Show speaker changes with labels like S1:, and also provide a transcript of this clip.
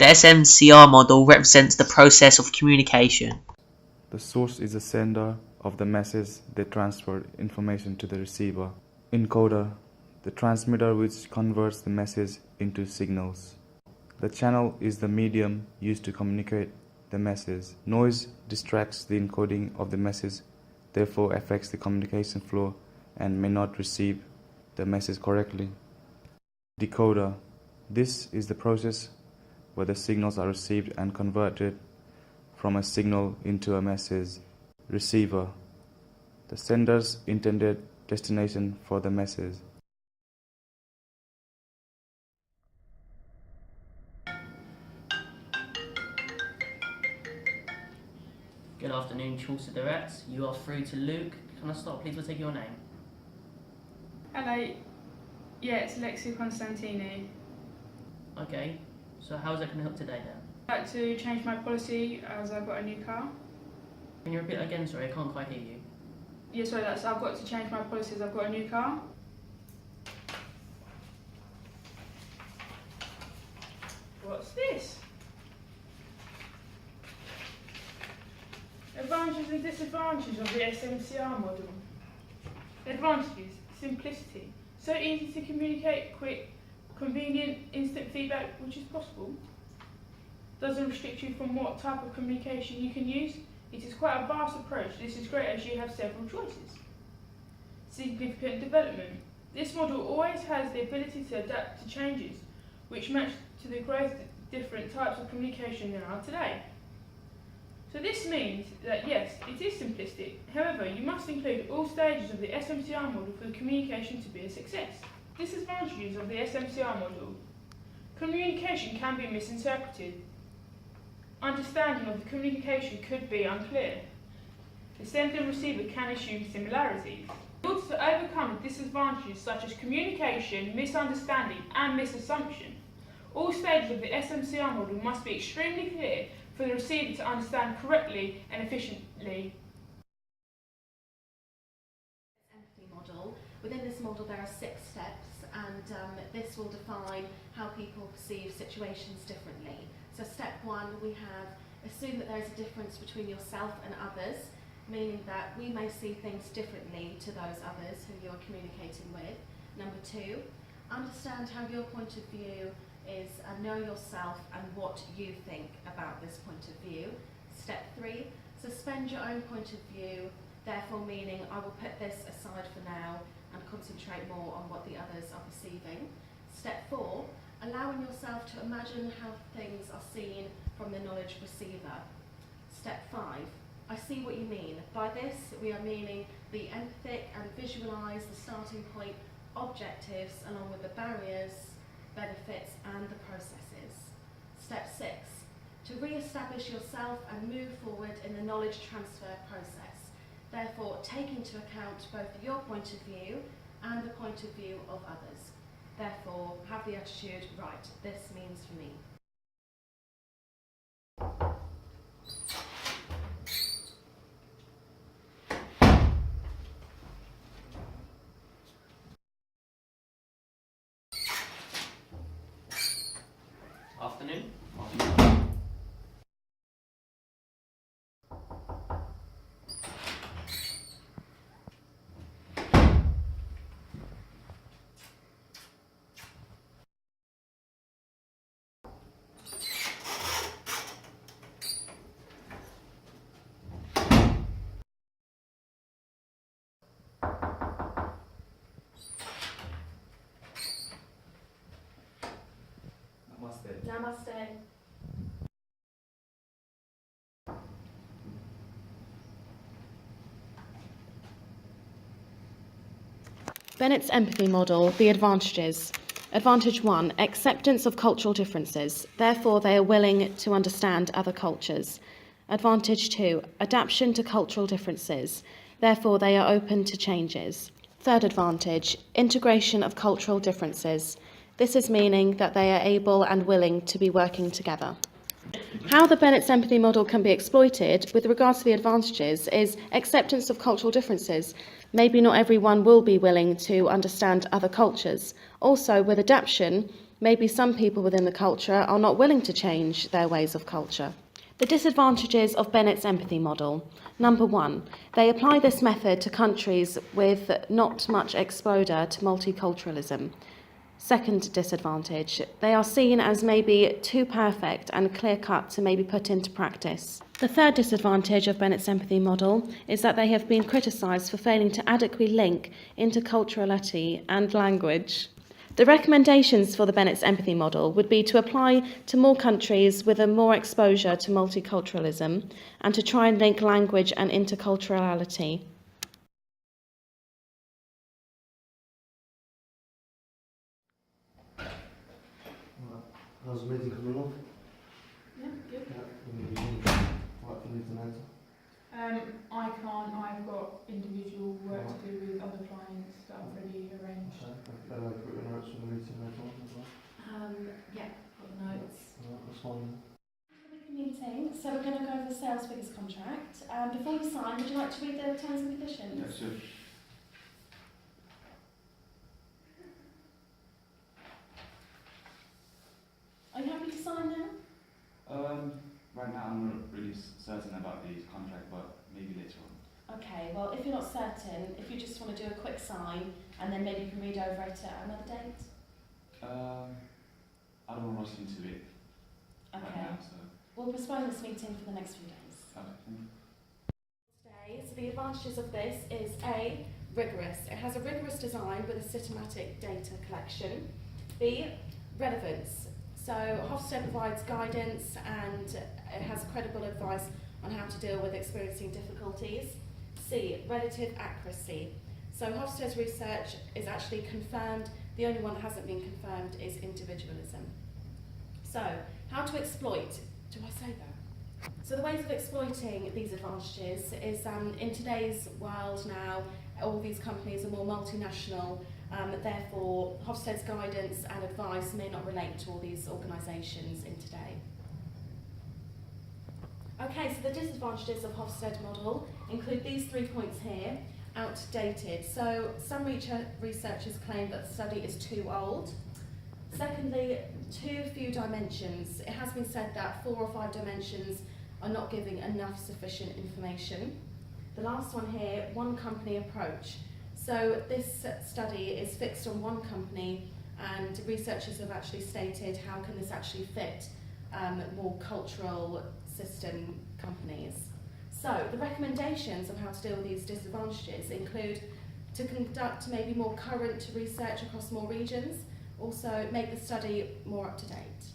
S1: The SMCR model represents the process of communication.
S2: The source is the sender of the message that transfers information to the receiver. Encoder, the transmitter which converts the message into signals. The channel is the medium used to communicate the message. Noise distracts the encoding of the message, therefore affects the communication flow and may not receive the message correctly. Decoder, this is the process where the signals are received and converted from a signal into a message. Receiver, the sender's intended destination for the message.
S1: Good afternoon, Cadets. You are through to Luke. Can I start, please? We'll take your name.
S3: Hello. Yeah, it's Alexia Constantini.
S1: Okay, so how is that going to help today then?
S3: I'd like to change my policy as I've got a new car.
S1: Can you repeat that again? Sorry, I can't quite hear you.
S3: Yeah, sorry, I've got to change my policy as I've got a new car. What's this? Advantages and disadvantages of the SMCR model. Advantages: simplicity. So easy to communicate, quick, convenient, instant feedback, which is possible. Doesn't restrict you from what type of communication you can use. It is quite a vast approach. This is great as you have several choices. Significant development. This model always has the ability to adapt to changes, which match to the growth of different types of communication there are today. So this means that yes, it is simplistic. However, you must include all stages of the SMCR model for the communication to be a success. Disadvantages of the SMCR model. Communication can be misinterpreted. Understanding of the communication could be unclear. The sender and receiver can assume similarities. In order to overcome disadvantages such as communication, misunderstanding and misassumption, all stages of the SMCR model must be extremely clear for the receiver to understand correctly and efficiently.
S4: Empathy model. Within this model there are 6 steps, and this will define how people perceive situations differently. So step 1, we have assume that there is a difference between yourself and others, meaning that we may see things differently to those others who you're communicating with. Number 2, understand how your point of view is know yourself and what you think about this point of view. Step 3, suspend your own point of view, therefore meaning I will put this aside for now and concentrate more on what the others are perceiving. Step 4, allowing yourself to imagine how things are seen from the knowledge receiver. Step 5, I see what you mean. By this we are meaning the empathic and visualise the starting point, objectives along with the barriers, benefits and the processes. Step 6, to re-establish yourself and move forward in the knowledge transfer process. Therefore, take into account both your point of view and the point of view of others. Therefore, have the attitude, right, this means for me.
S1: Afternoon.
S4: Namaste. Bennett's empathy model, the advantages. Advantage 1, acceptance of cultural differences. Therefore, they are willing to understand other cultures. Advantage 2, adaptation to cultural differences. Therefore, they are open to changes. Third advantage, integration of cultural differences. This is meaning that they are able and willing to be working together. How the Bennett's empathy model can be exploited with regards to the advantages is acceptance of cultural differences. Maybe not everyone will be willing to understand other cultures. Also, with adaptation, maybe some people within the culture are not willing to change their ways of culture. The disadvantages of Bennett's empathy model. Number one, they apply this method to countries with not much exposure to multiculturalism. Second disadvantage, they are seen as maybe too perfect and clear-cut to maybe put into practice. The third disadvantage of Bennett's empathy model is that they have been criticised for failing to adequately link interculturality and language. The recommendations for the Bennett's empathy model would be to apply to more countries with a more exposure to multiculturalism and to try and link language and interculturality.
S5: How's the meeting coming along?
S3: Yeah, good.
S5: What do you need to answer?
S3: I can't. I've got individual work to do with other clients that I've already arranged.
S5: Better put your notes from the meeting later on as well.
S4: Yeah, got the notes.
S5: That's one.
S4: Meeting. So we're going to go over the sales figures contract. Before we sign, would you like to read the terms and conditions?
S2: Yes, sure.
S4: Are you happy to sign now?
S2: Right now I'm not really certain about the contract, but maybe later on.
S4: Okay, well, if you're not certain, if you just want to do a quick sign and then maybe you can read over it at another date.
S2: I don't want to rush into it right
S4: Okay.
S2: now, so.
S4: We'll postpone this meeting for the next few days.
S2: Okay, thank you.
S4: Today, so the advantages of this is A, rigorous. It has a rigorous design with a systematic data collection. B, relevance. So Hofstede provides guidance and it has credible advice on how to deal with experiencing difficulties. C, relative accuracy. So Hofstede's research is actually confirmed. The only one that hasn't been confirmed is individualism. So, how to exploit? Do I say that? So the ways of exploiting these advantages is in today's world now, all these companies are more multinational, therefore Hofstede's guidance and advice may not relate to all these organisations in today. Okay, so the disadvantages of Hofstede model include these 3 points here. Outdated. So some researchers claim that the study is too old. Secondly, too few dimensions. It has been said that 4 or 5 dimensions are not giving enough sufficient information. The last one here, one company approach. So this study is fixed on one company and researchers have actually stated how can this actually fit more cultural system companies. So the recommendations of how to deal with these disadvantages include to conduct maybe more current research across more regions, also make the study more up to date.